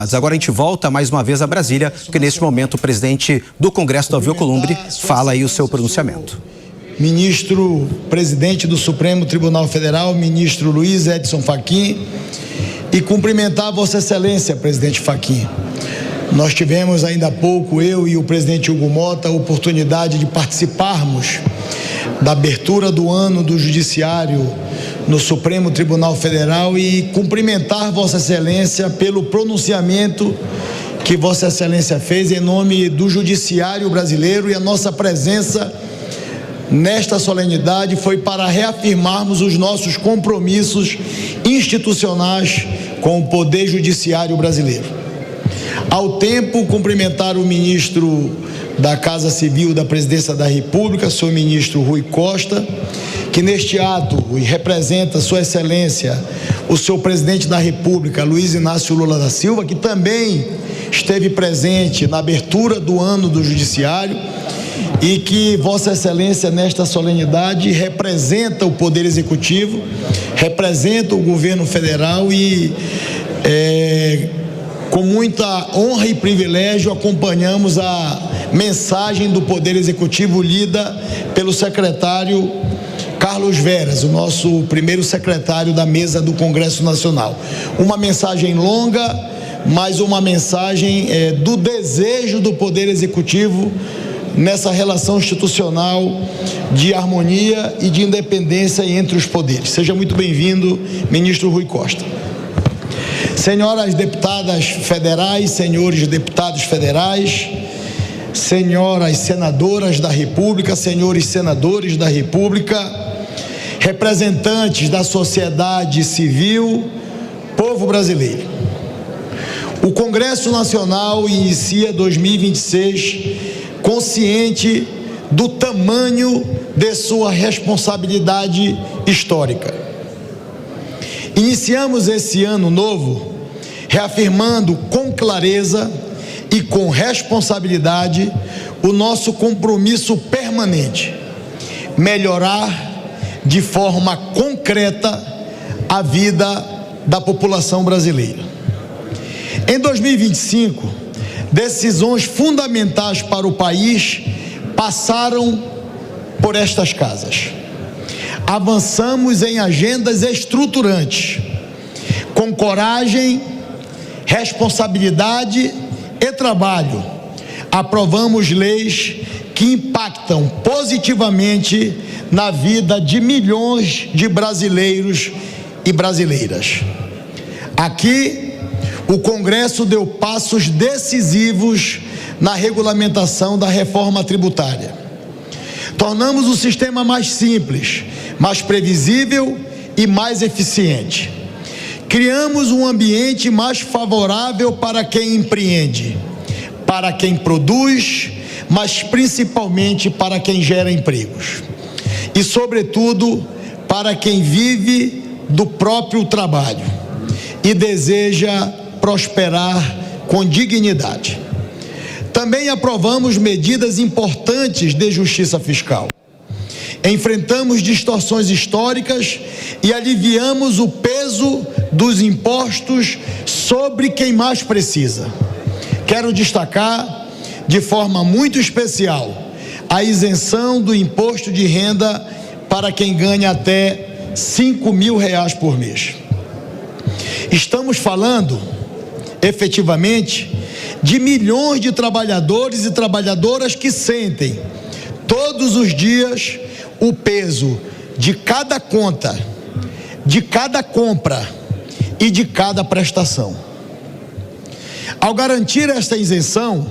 Mas agora a gente volta mais uma vez a Brasília, porque neste momento o presidente do Congresso, Davi Alcolumbre, fala aí o seu pronunciamento. Ministro presidente do Supremo Tribunal Federal, ministro Luiz Edson Fachin, e cumprimentar Vossa Excelência, presidente Fachin. Nós tivemos ainda há pouco, eu e o presidente Hugo Mota, a oportunidade de participarmos da abertura do ano do Judiciário no Supremo Tribunal Federal e cumprimentar Vossa Excelência pelo pronunciamento que Vossa Excelência fez em nome do Judiciário brasileiro, e a nossa presença nesta solenidade foi para reafirmarmos os nossos compromissos institucionais com o Poder Judiciário brasileiro. Ao tempo, cumprimentar o ministro da Casa Civil da Presidência da República, senhor ministro Rui Costa, que neste ato representa Sua Excelência, o senhor presidente da República, Luiz Inácio Lula da Silva, que também esteve presente na abertura do ano do Judiciário, e que Vossa Excelência, nesta solenidade, representa o Poder Executivo, representa o Governo Federal e, com muita honra e privilégio, acompanhamos a mensagem do Poder Executivo lida pelo secretário Carlos Veras, o nosso primeiro secretário da mesa do Congresso Nacional. Uma mensagem longa, mas uma mensagem do desejo do Poder Executivo nessa relação institucional de harmonia e de independência entre os poderes. Seja muito bem-vindo, ministro Rui Costa. Senhoras deputadas federais, senhores deputados federais, senhoras senadoras da República, senhores senadores da República, representantes da sociedade civil, povo brasileiro. O Congresso Nacional inicia 2026 consciente do tamanho de sua responsabilidade histórica. Iniciamos esse ano novo reafirmando com clareza e com responsabilidade o nosso compromisso permanente, melhorar de forma concreta a vida da população brasileira. Em 2025, decisões fundamentais para o país passaram por estas casas. Avançamos em agendas estruturantes, com coragem, responsabilidade e trabalho. Aprovamos leis que impactam positivamente na vida de milhões de brasileiros e brasileiras. Aqui, o Congresso deu passos decisivos na regulamentação da reforma tributária. Tornamos o sistema mais simples, mais previsível e mais eficiente. Criamos um ambiente mais favorável para quem empreende, para quem produz, mas principalmente para quem gera empregos. E, sobretudo, para quem vive do próprio trabalho e deseja prosperar com dignidade. Também aprovamos medidas importantes de justiça fiscal. Enfrentamos distorções históricas e aliviamos o peso dos impostos sobre quem mais precisa. Quero destacar, de forma muito especial, a isenção do imposto de renda para quem ganha até R$5.000 por mês. Estamos falando, efetivamente, de milhões de trabalhadores e trabalhadoras que sentem todos os dias o peso de cada conta, de cada compra e de cada prestação. Ao garantir esta isenção,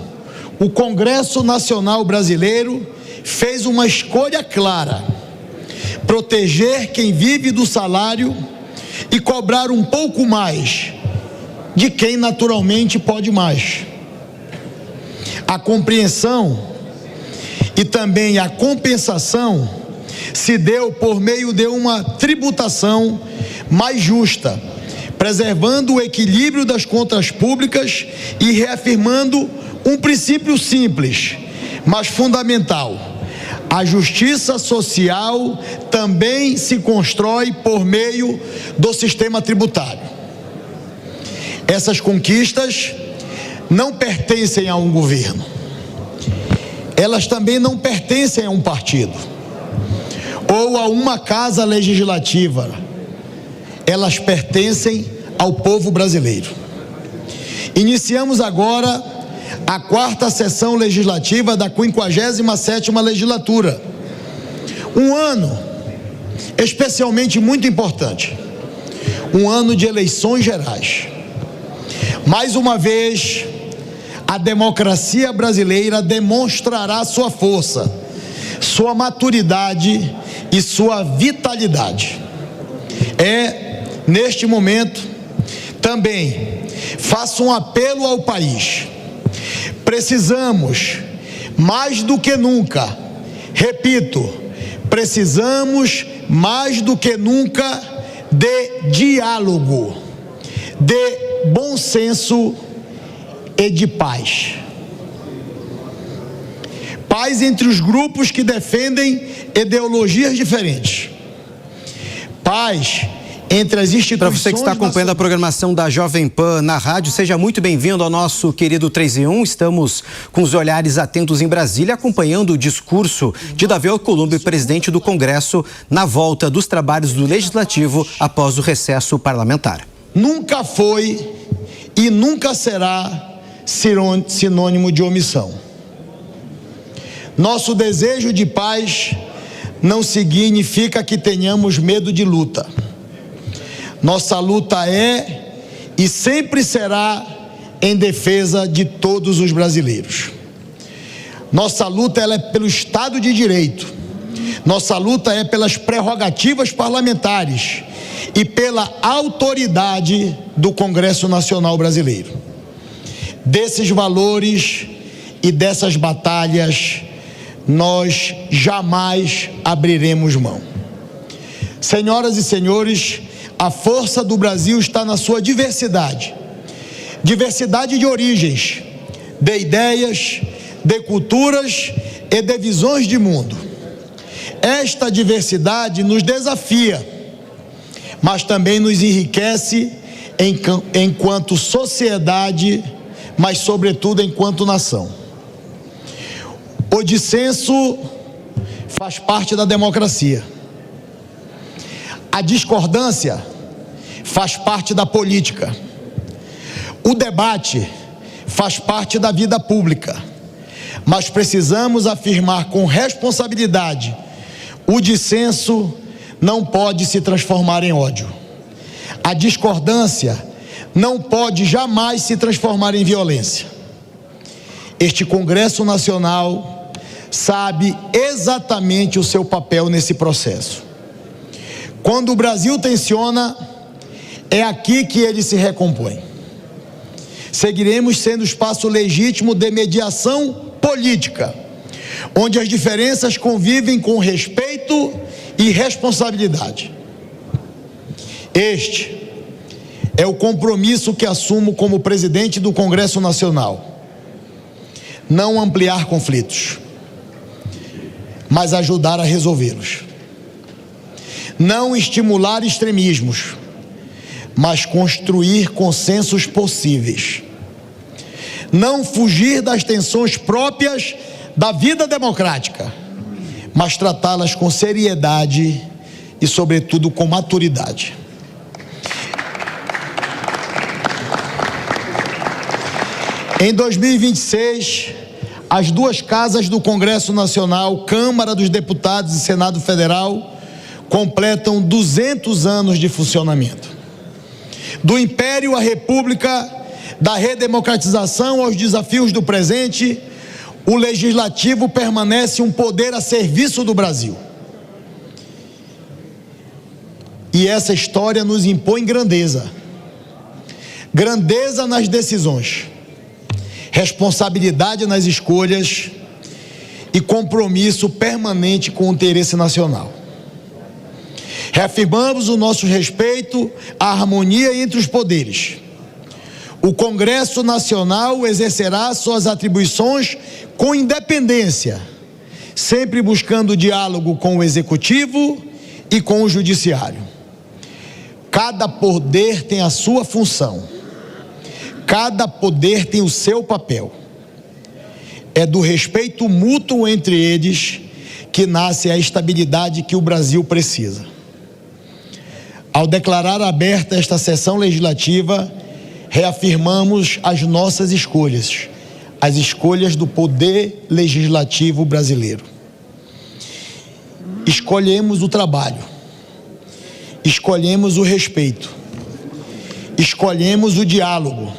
o Congresso Nacional Brasileiro fez uma escolha clara: proteger quem vive do salário e cobrar um pouco mais de quem naturalmente pode mais. A compreensão e também a compensação se deu por meio de uma tributação mais justa, preservando o equilíbrio das contas públicas e reafirmando um princípio simples, mas fundamental: a justiça social também se constrói por meio do sistema tributário. Essas conquistas não pertencem a um governo. Elas também não pertencem a um partido ou a uma casa legislativa. Elas pertencem ao povo brasileiro. Iniciamos agora a 4ª sessão legislativa da 57ª legislatura. Um ano especialmente muito importante. Um ano de eleições gerais. Mais uma vez, a democracia brasileira demonstrará sua força, sua maturidade e sua vitalidade. Neste momento, também faço um apelo ao país. Precisamos, mais do que nunca, repito, precisamos mais do que nunca de diálogo, de bom senso e de paz. Paz entre os grupos que defendem ideologias diferentes. Paz entre as instituições... Para você que está acompanhando a programação da Jovem Pan na rádio, seja muito bem-vindo ao nosso querido 3 em 1. Estamos com os olhares atentos em Brasília, acompanhando o discurso de Davi Alcolumbre, presidente do Congresso, na volta dos trabalhos do Legislativo após o recesso parlamentar. Nunca foi e nunca será sinônimo de omissão. Nosso desejo de paz não significa que tenhamos medo de luta. Nossa luta é e sempre será em defesa de todos os brasileiros. Nossa luta ela é pelo Estado de Direito. Nossa luta é pelas prerrogativas parlamentares e pela autoridade do Congresso Nacional Brasileiro. Desses valores e dessas batalhas, nós jamais abriremos mão. Senhoras e senhores, a força do Brasil está na sua diversidade. Diversidade de origens, de ideias, de culturas e de visões de mundo. Esta diversidade nos desafia, mas também nos enriquece enquanto sociedade, mas sobretudo enquanto nação. O dissenso faz parte da democracia. A discordância faz parte da política. O debate faz parte da vida pública. Mas precisamos afirmar com responsabilidade: o dissenso não pode se transformar em ódio. A discordância não pode jamais se transformar em violência. Este Congresso Nacional sabe exatamente o seu papel nesse processo. Quando o Brasil tensiona, é aqui que ele se recompõe. Seguiremos sendo espaço legítimo de mediação política, onde as diferenças convivem com respeito e responsabilidade. Este é o compromisso que assumo como presidente do Congresso Nacional. Não ampliar conflitos, mas ajudar a resolvê-los. Não estimular extremismos, mas construir consensos possíveis. Não fugir das tensões próprias da vida democrática, mas tratá-las com seriedade e, sobretudo, com maturidade. Em 2026, as duas casas do Congresso Nacional, Câmara dos Deputados e Senado Federal, completam 200 anos de funcionamento. Do Império à República, da redemocratização aos desafios do presente, o Legislativo permanece um poder a serviço do Brasil. E essa história nos impõe grandeza. Grandeza nas decisões, responsabilidade nas escolhas e compromisso permanente com o interesse nacional. Reafirmamos o nosso respeito à harmonia entre os poderes. O Congresso Nacional exercerá suas atribuições com independência, sempre buscando diálogo com o Executivo e com o Judiciário. Cada poder tem a sua função. Cada poder tem o seu papel. É do respeito mútuo entre eles que nasce a estabilidade que o Brasil precisa. Ao declarar aberta esta sessão legislativa, reafirmamos as nossas escolhas, as escolhas do poder legislativo brasileiro. Escolhemos o trabalho, escolhemos o respeito, escolhemos o diálogo,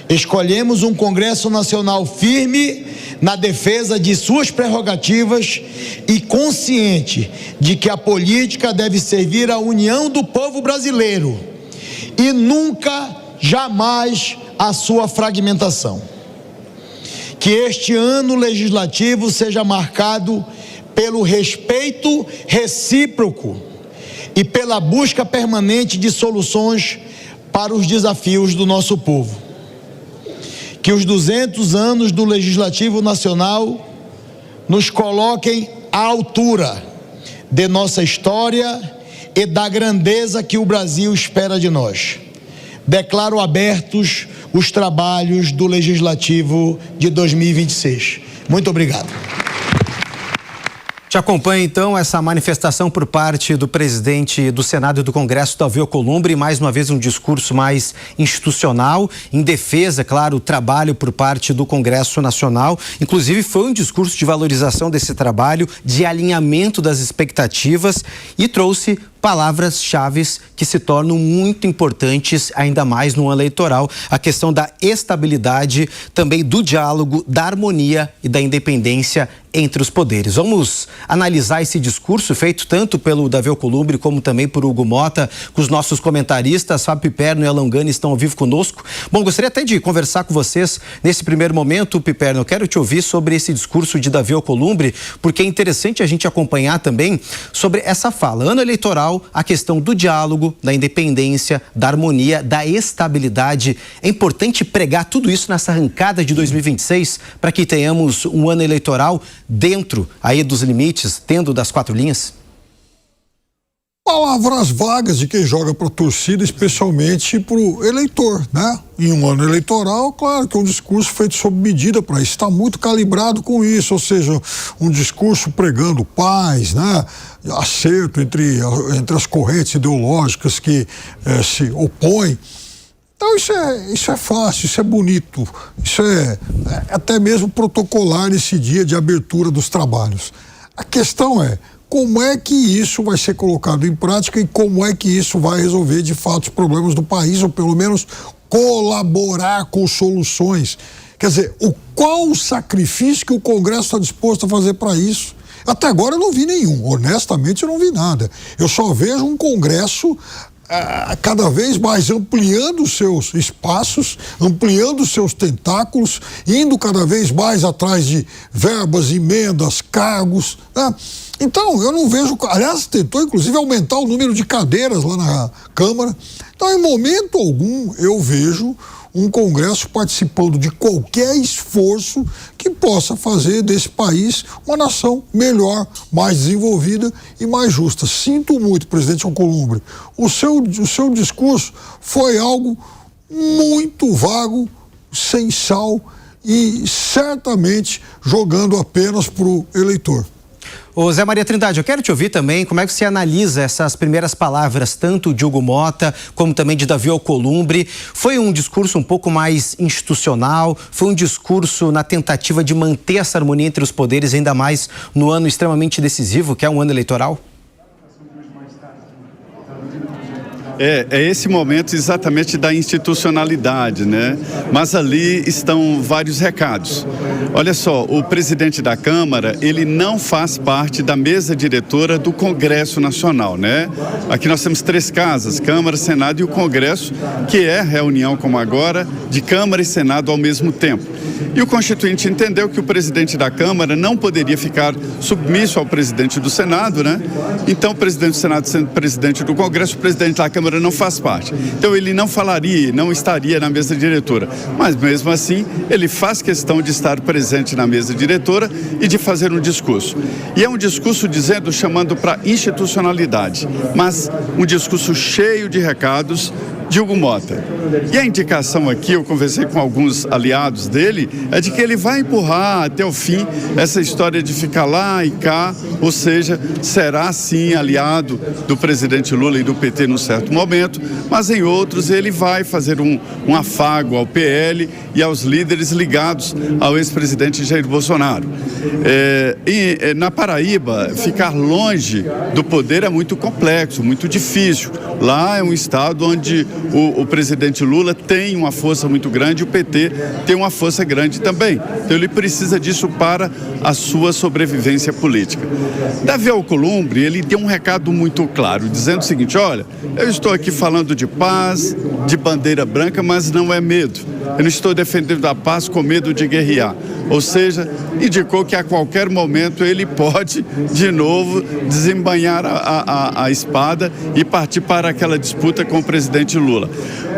escolhemos um Congresso Nacional firme na defesa de suas prerrogativas e consciente de que a política deve servir à união do povo brasileiro e nunca, jamais, a sua fragmentação. Que este ano legislativo seja marcado pelo respeito recíproco e pela busca permanente de soluções para os desafios do nosso povo. Que os 200 anos do Legislativo Nacional nos coloquem à altura de nossa história e da grandeza que o Brasil espera de nós. Declaro abertos os trabalhos do Legislativo de 2026. Muito obrigado. Te acompanha então essa manifestação por parte do presidente do Senado e do Congresso, Davi Alcolumbre, mais uma vez um discurso mais institucional, em defesa, claro, do trabalho por parte do Congresso Nacional. Inclusive foi um discurso de valorização desse trabalho, de alinhamento das expectativas e trouxe palavras-chave que se tornam muito importantes, ainda mais no ano eleitoral, a questão da estabilidade, também do diálogo, da harmonia e da independência entre os poderes. Vamos analisar esse discurso feito tanto pelo Davi Alcolumbre como também por Hugo Motta, com os nossos comentaristas, Fábio Piperno e Alan Gani estão ao vivo conosco. Bom, gostaria até de conversar com vocês nesse primeiro momento, Piperno. Eu quero te ouvir sobre esse discurso de Davi Alcolumbre, porque é interessante a gente acompanhar também sobre essa fala. Ano eleitoral, a questão do diálogo, da independência, da harmonia, da estabilidade. É importante pregar tudo isso nessa arrancada de 2026 para que tenhamos um ano eleitoral dentro aí dos limites, tendo das 4 linhas? Palavras vagas de quem joga para a torcida, especialmente para o eleitor, né? Em um ano eleitoral, claro que é um discurso feito sob medida para isso, está muito calibrado com isso, ou seja, um discurso pregando paz, né? Acerto entre as correntes ideológicas que se opõem. Então isso é fácil, isso é bonito, isso é até mesmo protocolar nesse dia de abertura dos trabalhos. A questão é como é que isso vai ser colocado em prática e como é que isso vai resolver de fato os problemas do país, ou pelo menos colaborar com soluções. Quer dizer, qual o sacrifício que o Congresso está disposto a fazer para isso? Até agora eu não vi nenhum, honestamente eu não vi nada. Eu só vejo um Congresso cada vez mais ampliando os seus espaços, ampliando os seus tentáculos, indo cada vez mais atrás de verbas, emendas, cargos, né? Então, eu não vejo... Aliás, tentou, inclusive, aumentar o número de cadeiras lá na Câmara. Então, em momento algum, eu vejo um Congresso participando de qualquer esforço que possa fazer desse país uma nação melhor, mais desenvolvida e mais justa. Sinto muito, presidente Alcolumbre. O seu discurso foi algo muito vago, sem sal e certamente jogando apenas para o eleitor. Ô Zé Maria Trindade, eu quero te ouvir também como é que você analisa essas primeiras palavras, tanto de Hugo Motta como também de Davi Alcolumbre. Foi um discurso um pouco mais institucional, foi um discurso na tentativa de manter essa harmonia entre os poderes, ainda mais no ano extremamente decisivo, que é um ano eleitoral? É esse momento exatamente da institucionalidade, né? Mas ali estão vários recados. Olha só, o presidente da Câmara, ele não faz parte da mesa diretora do Congresso Nacional, né? Aqui nós temos 3 casas, Câmara, Senado e o Congresso, que é reunião como agora de Câmara e Senado ao mesmo tempo. E o Constituinte entendeu que o presidente da Câmara não poderia ficar submisso ao presidente do Senado, né? Então, o presidente do Senado sendo presidente do Congresso, o presidente da Câmara não faz parte. Então, ele não falaria, não estaria na mesa diretora. Mas, mesmo assim, ele faz questão de estar presente na mesa diretora e de fazer um discurso. E é um discurso chamando para institucionalidade, mas um discurso cheio de recados, Diogo Mota. E a indicação aqui, eu conversei com alguns aliados dele, é de que ele vai empurrar até o fim essa história de ficar lá e cá, ou seja, será sim aliado do presidente Lula e do PT num certo momento, mas em outros ele vai fazer um afago ao PL e aos líderes ligados ao ex-presidente Jair Bolsonaro. Na Paraíba, ficar longe do poder é muito complexo, muito difícil. Lá é um estado onde o presidente Lula tem uma força muito grande e o PT tem uma força grande também. Então ele precisa disso para a sua sobrevivência política. Davi Alcolumbre, ele deu um recado muito claro, dizendo o seguinte: olha, eu estou aqui falando de paz, de bandeira branca, mas não é medo. Eu não estou defendendo a paz com medo de guerrear. Ou seja, indicou que a qualquer momento ele pode, de novo, desembainhar a espada e partir para aquela disputa com o presidente Lula.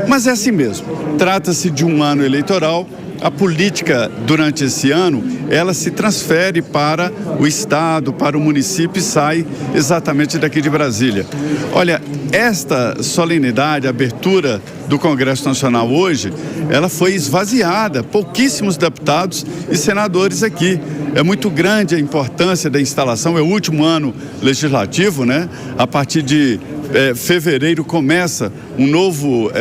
Mas é assim mesmo. Trata-se de um ano eleitoral. A política, durante esse ano, ela se transfere para o estado, para o município e sai exatamente daqui de Brasília. Olha, esta solenidade, a abertura do Congresso Nacional hoje, ela foi esvaziada, pouquíssimos deputados e senadores aqui. É muito grande a importância da instalação, é o último ano legislativo, né? A partir de fevereiro começa um novo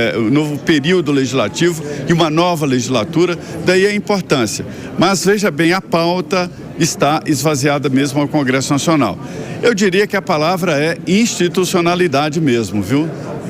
período legislativo e uma nova legislatura, daí a importância. Mas veja bem, a pauta está esvaziada mesmo ao Congresso Nacional. Eu diria que a palavra é institucionalidade mesmo, viu?